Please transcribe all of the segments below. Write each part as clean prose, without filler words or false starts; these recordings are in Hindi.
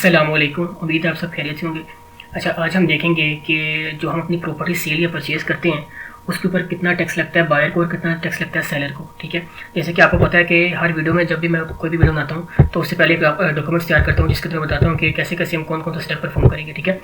अस्सलामुअलैकुम, उम्मीद है आप सब खैरियत से होंगे। अच्छा, आज हम देखेंगे कि जो हम अपनी प्रॉपर्टी सेल या परचेज़ करते हैं उसके ऊपर कितना टैक्स लगता है बायर को और कितना टैक्स लगता है सेलर को। ठीक है, जैसे कि आपको पता है कि हर वीडियो में जब भी मैं कोई भी वीडियो बनाता हूँ तो उससे पहले डॉक्यूमेंट्स तैयार करता हूँ जिसके अंदर बताता हूँ कि कैसे कैसे हम कौन कौन सा स्टेप परफॉर्म करेंगे। ठीक है,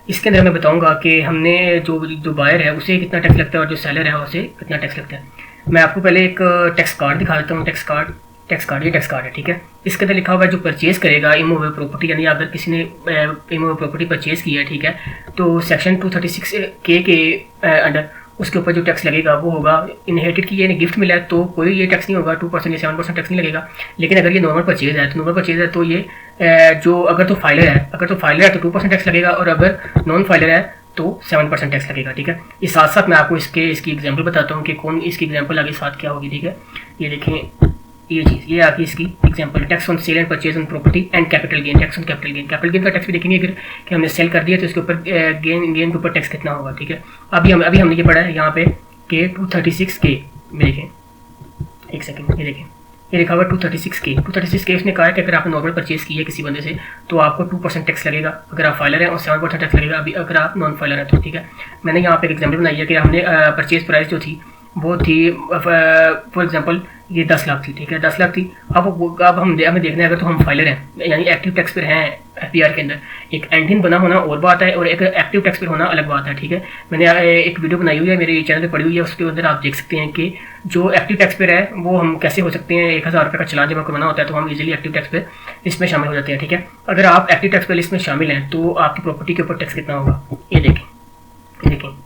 इसके अंदर मैं बताऊँगा कि हमने जो बायर है उसे कितना टैक्स लगता है और जो सेलर है उसे कितना टैक्स लगता है। मैं आपको पहले एक टैक्स कार्ड दिखा देता हूँ। टैक्स कार्ड ये टैक्स कार्ड है। ठीक है, इसके अंदर लिखा हुआ है जो परचेज़ करेगा इमूवेबल प्रॉपर्टी, यानी अगर किसी ने इमूवेबल प्रॉपर्टी परचेज़ की है, ठीक है, तो सेक्शन 236 के अंडर उसके ऊपर जो टैक्स लगेगा वो होगा। इनहेरिटेड की यानी गिफ्ट मिला है तो कोई ये टैक्स नहीं होगा, 2% या 7% टैक्स नहीं लगेगा। लेकिन अगर ये नॉर्मल परचेज़ है तो ये जो अगर तो फाइलर है तो 2% टैक्स लगेगा, और अगर नॉन फाइलर है तो 7% टैक्स लगेगा। ठीक है, इस साथ साथ मैं आपको इसकी एग्जांपल बताता हूँ कि कौन इसकी एग्जांपल आगे साथ क्या होगी। ठीक है, ये देखें, ये चीज़ ये आगे इसकी example tax on sale and purchase on property and capital gain. Tax on capital gain का टैक्स भी देखेंगे अगर कि हमने सेल कर दिया तो इसके ऊपर गेन के ऊपर टैक्स कितना होगा। ठीक है, अभी हमने ये पढ़ा है यहाँ पे के 236 के में देखें, एक सेकेंड, ये देखें, ये लिखा हुआ 236 के उसने कहा है कि अगर आपने नॉर्मल परचेज की है किसी बंदे से तो आपको 2% टैक्स लगेगा अगर आप फाइलर हैं, और 7% टैक्स लगेगा अभी अगर आप नॉन फाइलर हैं तो। ठीक है, मैंने यहाँ पे एक एग्जाम्पल बनाई है कि हमने परचेज प्राइस जो थी वो थी फॉर एग्जांपल ये 10 लाख थी। ठीक है, 10 लाख थी। अब हमें देखना है अगर तो हम फाइलर हैं यानी एक्टिव टैक्स पर हैं एफपीआर के अंदर, एक एंटिन बना होना और बात है और एक एक्टिव टैक्स पर होना अलग बात है। ठीक है, मैंने एक वीडियो बनाई हुई है, मेरे चैनल पे पड़ी हुई है, उसके अंदर आप देख सकते हैं कि जो एक्टिव टैक्स पर है वो हम कैसे हो सकते हैं। 1000 रुपये का चलान जमा करवाना होता है तो हम इजीली एक्टिव टैक्स पे लिस्ट में शामिल हो जाते हैं। ठीक है, अगर आप एक्टिव टैक्स पे लिस्ट में शामिल हैं तो आपकी प्रॉपर्टी के ऊपर टैक्स कितना होगा, ये देखें,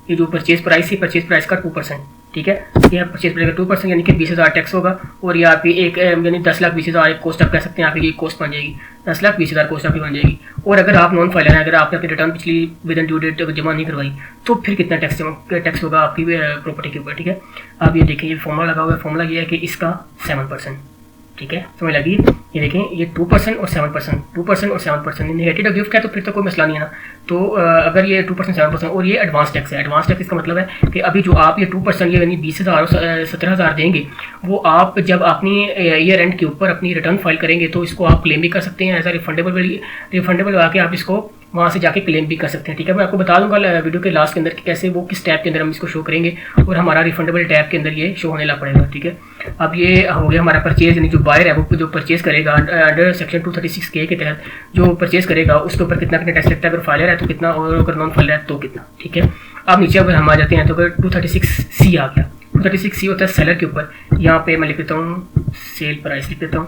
ये जो परचेज प्राइस का 2%। ठीक है, ये परचेज प्राइस का 2% यानी कि 20,000 टैक्स होगा, और ये आपकी एक यानी 10,20,000 एक कॉस्ट आप कह सकते हैं, आपकी ये कॉस्ट बन जाएगी, 10,20,000 कॉस्ट आपकी बन जाएगी। और अगर आप नॉन फाइलर हैं, अगर आपने अपनी रिटर्न पिछली विद इन ड्यू डेट जमा नहीं करवाई तो फिर कितना टैक्स होगा आपकी प्रॉपर्टी के ऊपर। ठीक है, आप ये देखें, ये फॉर्मूला लगा हुआ है, फॉर्मूला ये है कि इसका 7%। ठीक है, समझ लगी, ये देखें, ये 2% और 7%। इनहेरिटेड गिफ्ट है तो फिर तो कोई मसला नहीं है ना। तो अगर ये 2% 7% और ये एडवांस टैक्स है। एडवांस टैक्स इसका मतलब है कि अभी जो आप ये 2% यानी 20,000 और 17,000 देंगे वो आप जब अपनी ईयर एंड के ऊपर अपनी रिटर्न फाइल करेंगे तो इसको आप क्लेम भी कर सकते हैं, ऐसा रिफंडेबल आके आप इसको वहाँ से जाके क्लेम भी कर सकते हैं। ठीक है, मैं आपको बता दूंगा वीडियो के लास्ट के अंदर कि कैसे वो किस टैब के अंदर हम इसको शो करेंगे और हमारा रिफंडेबल टैब के अंदर ये शो होने लग पड़ेगा। ठीक है, अब ये हो गया हमारा परचेज, यानी जो बायर है वो जो परचेज करेगा अंडर सेक्शन 236 के तहत जो परचेज करेगा उसके ऊपर कितना टैक्स लगता है, अगर फाइलर है तो कितना और अगर नॉन फाइलर है तो कितना। ठीक है, अब नीचे अगर हम आ जाते हैं तो अगर 236C आ गया, 236C होता है सेलर के ऊपर। यहाँ पे मैं लिख देता हूँ सेल प्राइस, लिख देता हूँ,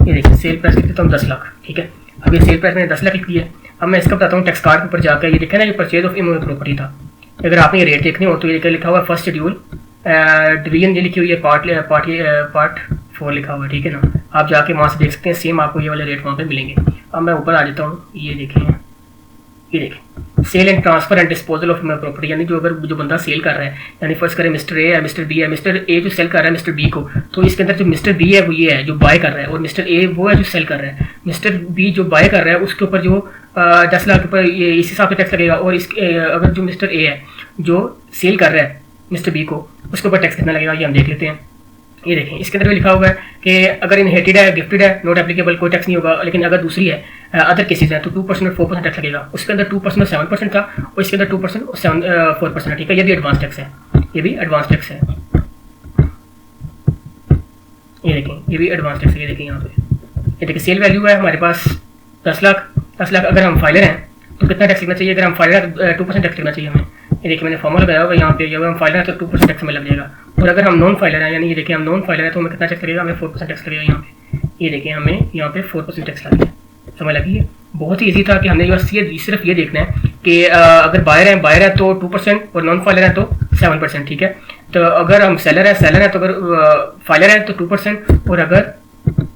ये देखिए सेल प्राइस लिख देता हूँ 10 लाख। ठीक है, अब ये सेल प्राइस मैंने 10 लाख लिखी है। अब मैं इसका बताता हूँ टैक्स कार्ड के ऊपर जाकर, ये देखा ना, ये परचेज ऑफ इमूवेबल प्रॉपर्टी था। अगर आपने ये रेट देखने हो तो ये लिखा हुआ है फर्स्ट शेड्यूल डिवीजन, ये लिखी हुई है पार्ट 4 लिखा हुआ है। ठीक है ना, आप जाके वहाँ से देख सकते हैं, सेम आपको ये वाले रेट वहाँ पे मिलेंगे। अब मैं ऊपर आ जाता हूँ, ये देखें sale and transfer and disposal of property, यानी जो बंदा सेल कर रहा है, यानी फर्स्ट करें मिस्टर ए है, मिस्टर बी है, मिस्टर ए जो सेल कर रहा है मिस्टर बी को, तो इसके अंदर जो मिस्टर बी है वो ये है जो बाय कर रहा है, और मिस्टर ए वो है जो सेल कर रहा है। मिस्टर बी जो बाय कर रहा है उसके ऊपर जो 10 लाख के ऊपर ये इस हिसाब से टैक्स लगेगा, और इसके अगर जो मिस्टर ए है जो सेल कर रहा है मिस्टर बी को उसके ऊपर टैक्स कितना लगेगा ये हम देख लेते हैं। ये देखें, इसके अंदर भी लिखा हुआ है कि अगर इनहेरिटेड है, गिफ्टेड है, नॉट एप्लीकेबल, कोई टैक्स नहीं होगा। लेकिन अगर दूसरी है, अदर केसेस है, तो 2% और 4% टैक्स लगेगा। उसके अंदर 2% और 7% था, और इसके अंदर 2% और 4% है। ठीक है, ये भी एडवांस टैक्स है, ये भी एडवांस टैक्स है। ये देखें, ये भी एडवांस टैक्स है। ये देखें यहाँ पे, ये देखिए सेल वैल्यू है हमारे पास 10 लाख। अगर हम फाइलर हैं तो कितना टैक्स लगना चाहिए, अगर हम फाइलर हैं तो 2% टैक्स लगना चाहिए हमें। ये देखिए मैंने फॉर्मूला लगाया होगा यहाँ पे, जब हम फाइलर है तो 2% टैक्स में लग जाएगा, और अगर हम नॉन फाइलर हैं, यानी ये देखिए हम नॉन फाइलर है तो हमें कितना टैक्स लगेगा, हमें 4% टैक्स लगेगा यहाँ पे। ये देखिए हमें यहाँ पे 4% टैक्स लग गया। समझ लगी है, बहुत ही ईजी था कि हमने बस सिर्फ ये देखना है कि अगर बायर है तो 2% और नॉन फाइलर है तो 7%। ठीक है, तो अगर हम सेलर है तो अगर फाइलर है तो 2% और अगर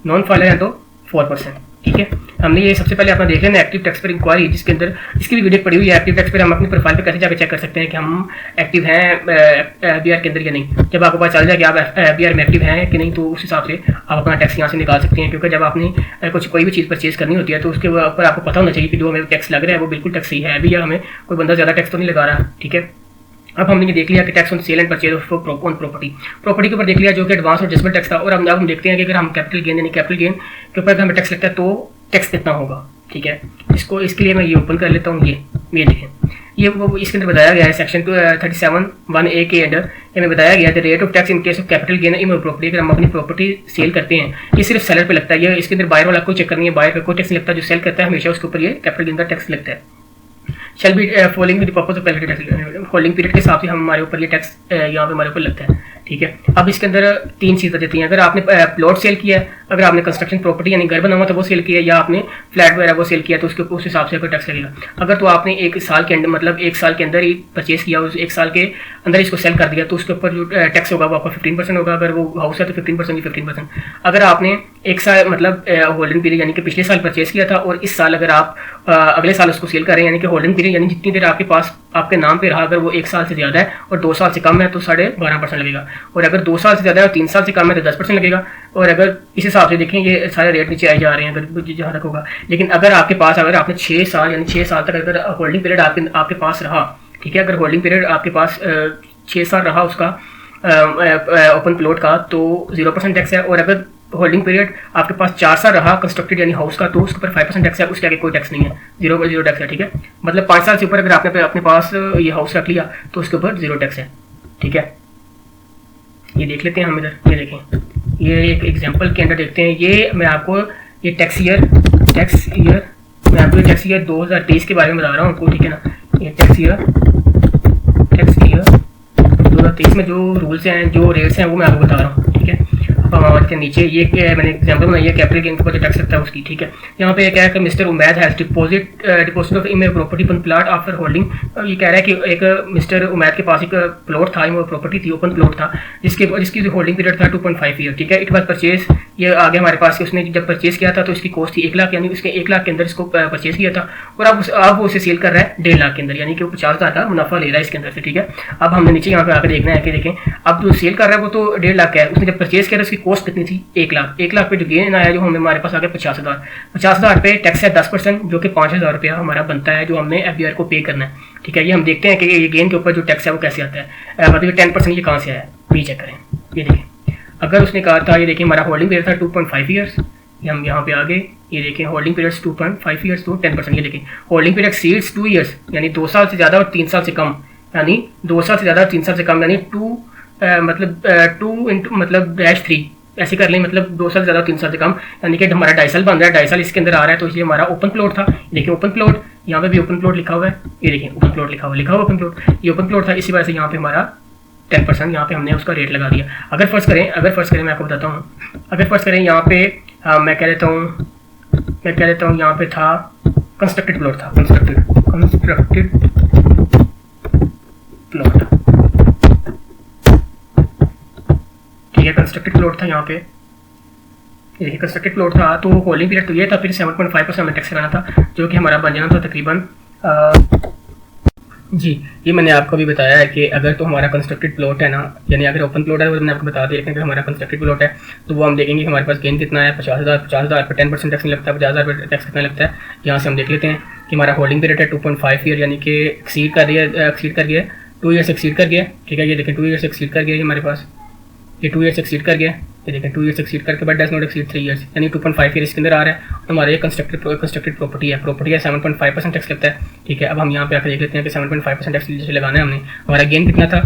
नॉन फाइलर है तो 4%। ठीक है, हमने ये सबसे पहले अपना देख लेना एक्टिव टैक्स पर इंक्वायरी, जिसके अंदर इसकी भी वीडियो पड़ी हुई है। एक्टिव टैक्स पर हम अपनी प्रोफाइल पे कैसे जाकर चेक कर सकते हैं कि हम एक्टिव हैं एफबीआर के अंदर या नहीं। जब आपको पता चल जाए कि आप एफबीआर में एक्टिव हैं कि नहीं तो उस हिसाब से आप अपना टैक्स यहाँ से निकाल सकते हैं, क्योंकि जब आपने कोई भी चीज़ परचेज करनी होती है तो उसके ऊपर आपको पता होना चाहिए कि जो हमें टैक्स लग रहा है वो बिल्कुल टैक्स सही है अभी, या हमें कोई बंदा ज़्यादा टैक्स तो नहीं लगा रहा। ठीक है, अब हमने ये देख लिया कि tax on sale and purchase of on property के ऊपर देख लिया जो कि एडवांस और एडजस्टमेंट टैक्स था। और अब हम देखते हैं कि अगर हम कैपिटल गेन के ऊपर हमें टैक्स लगता है तो टैक्स कितना होगा। ठीक है। इसके लिए मैं ये ओपन कर लेता हूँ। ये देखें, ये वो इसके अंदर बताया गया है सेक्शन 37(1)(a) के अंदर हमें बताया गया है rate of tax in case of capital gain in property. अगर हम अपनी प्रॉपर्टी सेल करते हैं, ये सिर्फ सेलर पे लगता है, ये इसके अंदर बायर वाला कोई चक्कर नहीं है, बायर का कोई टैक्स नहीं लगता। जो सेल करता है हमेशा उसके ऊपर ये कैपिटल गेन का टैक्स लगता है। Shall be following with the purpose of calculate tax, holding period के हिसाब से हमारे ऊपर ये टैक्स यहाँ पे हमारे ऊपर लगता है, ठीक है। अब इसके अंदर 3 चीज़ें देती हैं। अगर आपने प्लॉट सेल किया है, अगर आपने कंस्ट्रक्शन प्रॉपर्टी यानी घर बना हुआ था वो सेल किया है, या आपने फ्लैट वगैरह वो सेल किया तो उसके उस हिसाब से कोई टैक्स लगेगा। अगर तो आपने 1 साल के अंदर मतलब 1 साल के अंदर ही परचेज किया, उस 1 साल के अंदर इसको सेल कर दिया तो उसके ऊपर जो टैक्स होगा वो आपका 15% होगा। अगर वो हाउस है तो 15% 15%। अगर आपने 1 साल मतलब होल्डिंग पीरियड यानी कि पिछले साल परचेज किया था और इस साल अगर आप अगले साल उसको सेल कर रहे हैं, यानी कि होल्डिंग पीरियड यानी जितनी देर आपके पास आपके नाम पे रहा, अगर वो 1 साल से ज़्यादा है और 2 साल से कम है तो 12.5% लगेगा। और अगर 2 साल से ज़्यादा है और 3 साल से कम है तो 10% लगेगा। और अगर इस हिसाब से देखें ये सारे रेट नीचे आए जा रहे हैं अगर जहाँ तक होगा। लेकिन अगर आपके पास अगर आपने 6 साल यानी 6 साल तक अगर होल्डिंग पीरियड आपके पास रहा, ठीक है, अगर होल्डिंग पीरियड आपके पास 6 साल रहा उसका ओपन प्लॉट का तो 0% टैक्स है। और अगर होल्डिंग पीरियड आपके पास 4 साल रहा कंस्ट्रक्टेड यानी हाउस का तो उसके ऊपर 5% टैक्स है, उसके आगे कोई टैक्स नहीं है, 0 टैक्स है, ठीक है। मतलब 5 साल से ऊपर अगर आपने अपने पास ये हाउस रख लिया तो उसके ऊपर 0 टैक्स है, ठीक है। ये देख लेते हैं हम इधर, ये देखें, ये एक एग्जांपल के अंदर देखते हैं। ये मैं आपको ये टैक्स ईयर मैं आपको टैक्स ईयर 2023 के बारे में बता रहा हूँ आपको, ठीक है ना। ये टैक्स ईयर 2023 में जो रूल्स हैं जो रेट्स हैं वो मैं आपको बता रहा हूँ, ठीक है। अब हम आते हैं नीचे, ये मैंने एग्जांपल बनाई है कैपिटल गेन के ऊपर जो टैक्स लगता है उसकी, ठीक है। यहाँ पे क्या है कि mister Umaid has deposit of him property open plot after holding. ये कह रहा है कि एक मिस्टर उमैद के पास एक प्लॉट था, वो प्रॉपर्टी थी, ओपन प्लॉट था जिसकी होल्डिंग पीरियड था 2.5 ईयर, ठीक है। इट वाज परचेज, ये आ गया हमारे पास कि उसने जब परचेज किया था तो इसकी कॉस्ट थी 1 लाख, यानी उसके 1 लाख के अंदर इसको परचेज किया था। और अब वो उसे सेल कर रहा है 1.5 लाख के अंदर, यानी कि वो 50,000 का मुनाफा ले रहा है इसके अंदर से, ठीक है। अब हमने नीचे यहाँ पे आकर देखना है कि देखें अब जो सेल कर रहा है वो तो 1.5 लाख का है, उसने जब परचेज किया था उसकी कॉस्ट कितनी थी 1 लाख। 1 लाख पे जो गेन आया जो हमारे पास आ गया 50,000। 50,000 पे टैक्स है 10% जो कि 5,000 रुपया हमारा बनता है जो हमने FBR को पे करना है, ठीक है। ये हम देखते हैं कि ये गेन के ऊपर जो टैक्स है वो कैसे आता है, मतलब 10% ये कहाँ से आया है, ये चेक करें। ये देखें अगर उसने कहा था, ये देखिए हमारा होल्डिंग पीरियड था 2.5 ईयर्स, ये हम यहाँ पे आ गए, ये देखें होल्डिंग पीरियड 2.5 ईयर्स तो 10%। ये देखें होल्डिंग पीरियड सीड्स 2 ईयर्स यानी 2 साल से ज़्यादा और 3 साल से कम, यानी 2 साल से ज़्यादा और 3 साल से कम, यानी 2 मतलब -3 ऐसे कर लें, मतलब 2 साल से ज़्यादा 3 साल से कम, यानी कि हमारा 2.5 साल बन रहा है, 2.5 साल इसके अंदर आ रहा है। तो इसलिए हमारा ओपन प्लॉट था, देखिए ओपन प्लॉट, यहाँ पे भी ओपन प्लॉट लिखा हुआ है, ये देखिए ओपन प्लॉट लिखा हुआ ओपन प्लॉट, ये ओपन प्लॉट था, इसी वजह से यहाँ पे हमारा 10% यहाँ पे हमने उसका रेट लगा दिया। अगर फर्स्ट करें मैं आपको बताता हूँ, अगर फर्स्ट करें यहाँ पे मैं कह देता हूँ यहाँ पे था कंस्ट्रक्टेड प्लॉट था, कंस्ट्रक्टेड प्लॉट, ठीक है। कंस्ट्रक्टेड प्लॉट था यहाँ पे, देखिए कंस्ट्रक्टेड प्लॉट था तो होल्डिंग पीरियड तो ये था, फिर 7.5% हमें टैक्स लगाना था जो कि हमारा बन जाना था तकरीबन जी। ये मैंने आपको भी बताया है कि अगर तो हमारा कंस्ट्रक्टेड प्लॉट है ना, यानी अगर ओपन प्लॉट है वो मैंने आपको बता दिया, लेकिन अगर हमारा कंस्ट्रक्टेड प्लॉट है तो वो हम देखेंगे कि हमारे पास गेन कितना है, 50,000 पर 10% टैक्स नहीं लगता है, 50,000 पर टैक्स कितना लगता है। यहाँ से हम देख लेते हैं कि हमारा होल्डिंग पीरियड है 2.5 ईयर, यानी कि एक्सीड कर गया 2 ईयर्स एक्सीड कर गया, ठीक है। ये देखें 2 ईयर्स एक्सीड कर गया हमारे पास, ये 2 ईयर्स एक्सीड कर गया, ये देखें 2 ईयर्स एक्सीड करके but does not exceed 3 years, यानी 2.5 ईयर इसके अंदर आ रहा है। और हमारा ये कंस्ट्रक्टेड प्रॉपर्टी है 7.5% टैक्स लगता है, ठीक है। अब हम यहाँ पे आकर देख लेते हैं कि 7.5% टैक्स जैसे लगाना है हमने, हमारा गेन कितना था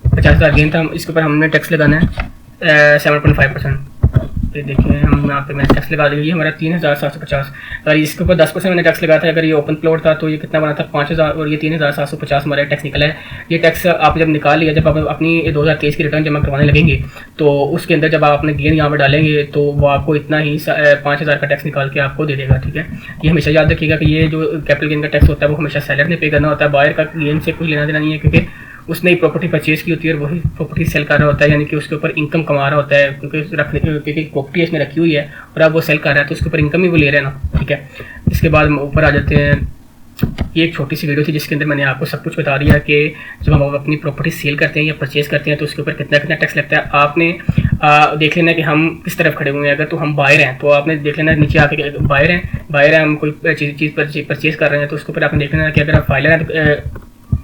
50,000 गेन था, इसके ऊपर हमने टैक्स लगाना है 7.5%। ये देखिए हम यहाँ पे मैंने टैक्स लगा दिया, हमारा 3,750। अगर इसके ऊपर 10% मैंने टैक्स लगाया था, अगर ये ओपन प्लॉट था तो ये कितना बना था 5,000, और ये 3,750 हमारा टैक्स निकला है। ये टैक्स आप जब निकाल लिया, जब आप अपनी 2023 की रिटर्न जमा करवाने लगेंगे तो उसके अंदर जब आप अपने गेन यहाँ पर डालेंगे तो वो आपको इतना ही 5,000 का टैक्स निकाल के आपको दे देगा, ठीक है। ये हमेशा याद रखिएगा कि ये जो कैपिटल गेन का टैक्स होता है वो हमेशा सेलर ने पे करना होता है, बायर का गेन से कुछ लेना देना नहीं है, क्योंकि उसने ही प्रॉपर्टी परचेज की होती है और वही प्रॉपर्टी सेल कर रहा होता है, यानी कि उसके ऊपर इनकम कमा रहा होता है, क्योंकि प्रॉपर्टी इसमें रखी हुई है और अब वो सेल कर रहा है तो उसके ऊपर इनकम ही वो ले रहे हैं ना, ठीक है। इसके बाद ऊपर आ जाते हैं, ये एक छोटी सी वीडियो थी जिसके अंदर मैंने आपको सब कुछ बता दिया कि जब हम अपनी प्रॉपर्टी सेल करते हैं या परचेज करते हैं तो उसके ऊपर कितना कितना टैक्स लगता है। आपने देख लेना कि हम किस तरफ खड़े हुए हैं। अगर तो हम बायर हैं तो आपने देख लेना नीचे आके बायर हैं हम कोई चीज़ परचेज कर रहे हैं तो उसके ऊपर आपने देख लेना कि अगर आप फाइलर हैं तो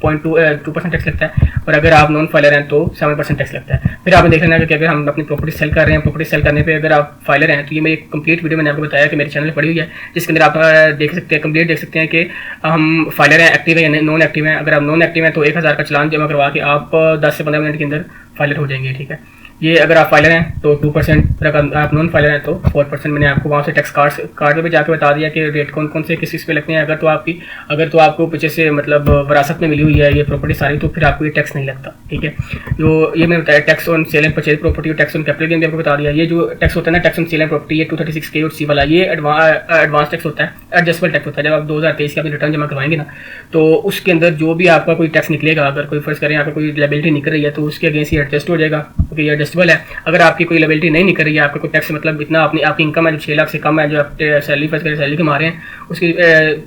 2% टैक्स लगता है, और अगर आप नॉन फाइलर हैं तो 7% टैक्स लगता है। फिर आपने देख लेना कि अगर हम अपनी प्रॉपर्टी सेल कर रहे हैं, प्रॉपर्टी सेल करने पे अगर आप फाइलर हैं, तो ये मेरी कंप्लीट वीडियो मैंने आपको बताया कि मेरे चैनल पर पड़ी हुई है, जिसके अंदर आप देख सकते हैं, कंप्लीट देख सकते हैं कि हम फाइलर हैं, एक्टिव है या नॉन एक्टिव हैं। अगर आप नॉन एक्टिव हैं तो 1000 का चालान जमा करवा के आप 10 से 15 मिनट के अंदर फाइलर हो जाएंगे, ठीक है। ये अगर आप फाइलर हैं तो 2%, अगर आप नॉन फाइलर हैं तो 4%। मैंने आपको वहाँ से टैक्स कार्ड पे जाके बता दिया कि रेट कौन कौन से किस चीज़ पे लगते हैं। अगर तो आपको पीछे से मतलब विरासत में मिली हुई है ये प्रॉपर्टी सारी, तो फिर आपको ये टैक्स नहीं लगता, ठीक है। जो ये मैंने बताया tax on sale and purchase property और टैक्स ऑन कैपिटल गेन भी आपको बता दिया। ये जो टैक्स होता है ना, tax on sale and property, ये 236 और सी वाला, ये एडवांस टैक्स होता है, एडजस्टेबल टैक्स होता है। जब आप 2023 की अपनी रिटर्न जमा करवाएंगे ना, तो उसके अंदर जो भी आपका कोई टैक्स निकलेगा, अगर कोई फर्ज करें आपका कोई लायबिलिटी निकल रही है तो उसके अगेंस्ट ये एडजस्ट हो जाएगा, क्योंकि ये एडजस्टेबल है। अगर आपकी कोई लायबिलिटी नहीं निकल रही है, आपका कोई टैक्स मतलब इतना आपकी इनकम है जो 6 लाख से कम है, जो आप सैलरी फर्ज करें सैलरी कमा रहे हैं, उसकी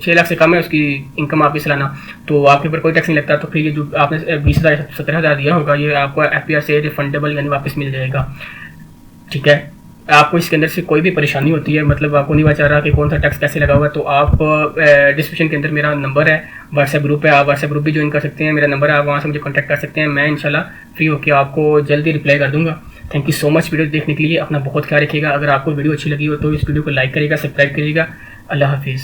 6 लाख से कम है उसकी इनकम आपकी सालाना, तो आपके ऊपर कोई टैक्स नहीं लगता। तो फिर ये जो आपने 20,000 17,000 दिया होगा, ये आपको FPR से रिफंडेबल यानी वापस मिल जाएगा, ठीक है। आपको इसके अंदर से कोई भी परेशानी होती है, मतलब आपको नहीं बचा रहा कि कौन सा टैक्स कैसे लगा हुआ है, तो आप डिस्क्रिप्शन के अंदर मेरा नंबर है, व्हाट्सएप ग्रुप है, आप व्हाट्सएप ग्रुप भी ज्वाइन कर सकते हैं। मेरा नंबर है, आप वहाँ से मुझे कॉन्टैक्ट कर सकते हैं। मैं इंशाल्लाह फ्री होकर आपको जल्दी रिप्लाई कर दूँगा। Thank you so much video देखने के लिए। अपना बहुत ख्याल रखिएगा। अगर आपको वीडियो अच्छी लगी हो तो इस वीडियो को लाइक करिएगा, सब्सक्राइब करिएगा। अल्लाह हाफिज़।